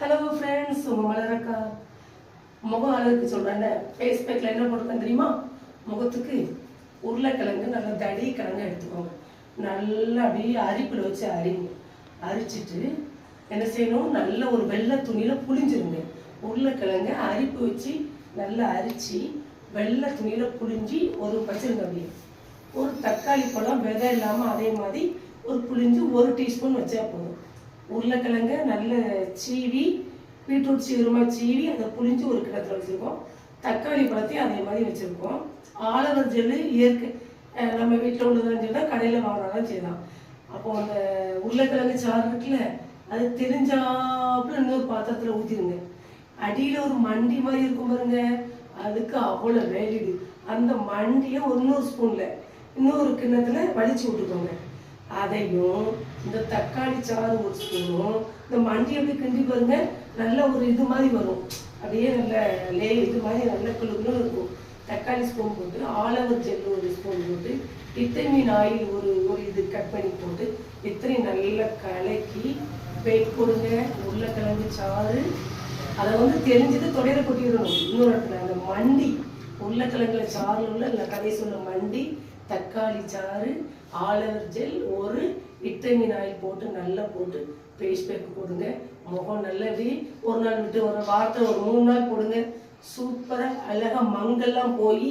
Hello friends, உங்கள் மலரக்கா முகம் அழகுக்கு சொல்கிறேன்ல, ஃபேஸ் பேக்கில் என்ன போட்டுருக்கேன் தெரியுமா? முகத்துக்கு உருளைக்கிழங்கு நல்லா தடி கிழங்கு எடுத்துக்கோங்க. நல்லா அப்படியே அரிப்பில் வச்சு அரிச்சிட்டு என்ன செய்யணும், நல்ல ஒரு வெள்ளை துணியில் புளிஞ்சிருங்க. உருளைக்கிழங்கு அரிப்பு வச்சு நல்லா அரித்து வெள்ளை துணியில் புளிஞ்சி ஒரு வச்சுருங்க. அப்படியே ஒரு தக்காளி பழம் விதை இல்லாமல் அதே மாதிரி ஒரு புளிஞ்சு 1 டீஸ்பூன் வச்சா போதும். உருளைக்கிழங்கு நல்ல சீவி, பீட்ரூட் சீவிரமாக சீவி அதை புளிஞ்சு ஒரு கிணத்துல வச்சுருக்கோம். தக்காளி பழத்தையும் அதே மாதிரி வச்சுருக்கோம். ஆலவர் ஜெல்லு இயற்கை, நம்ம வீட்டில் உள்ளதான் செய்யலாம், கடையில் வாங்கினாலும் செய்யலாம். அப்போது அந்த உருளைக்கிழங்கு சாறு இருக்குல்ல, அது தெரிஞ்சாப்புல இன்னொரு பாத்திரத்தில் ஊற்றிடுங்க. அடியில் ஒரு மண்டி மாதிரி இருக்கும் பாருங்க, அதுக்கு அவ்வளோ வேலிடு. அந்த மண்டியை இன்னொரு ஸ்பூனில் இன்னொரு கிண்ணத்துல வலிச்சு விட்டுக்கோங்க. அதையும் இந்த தக்காளி சாறு ஒரு ஸ்பூனும் இந்த மண்டி அப்படியே கிண்டி பாருங்க, நல்ல ஒரு இது மாதிரி வரும். அப்படியே நல்ல இது மாதிரி நல்ல குழுக்குன்னு இருக்கும். தக்காளி ஸ்பூன் போட்டு, ஆலவர் ஜெல்லு ஒரு ஸ்பூன் போட்டு, விட்டமின் ஆயில் ஒரு இது கட் பண்ணி போட்டு இத்தனையும் நல்லா கலக்கி வெயிட் போடுங்க. உருளைக்கிழங்கு சாறு அதை தெரிஞ்சது தொடையில கொட்டிடணும். இன்னொரு இடத்துல அந்த மண்டி உருளைக்கிழங்குல சாறு உள்ள கடைசி உள்ள மண்டி, தக்காளி சாறு, ஆலவர் ஜெல், ஒரு விட்டமின் ஆயில் போட்டு நல்லா போட்டு ஃபேஸ் பேக் போடுங்க. முகம் நல்லது. ஒரு நாள் விட்டு ஒரு வாரத்தில் ஒரு 3 நாள் போடுங்க. சூப்பராக அழகாக மங்கெல்லாம் போய்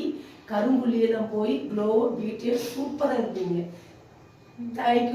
கரும்புள்ளியெல்லாம் போய் க்ளோ பியூட்டியாக சூப்பராக இருப்பீங்க. தேங்க்யூ.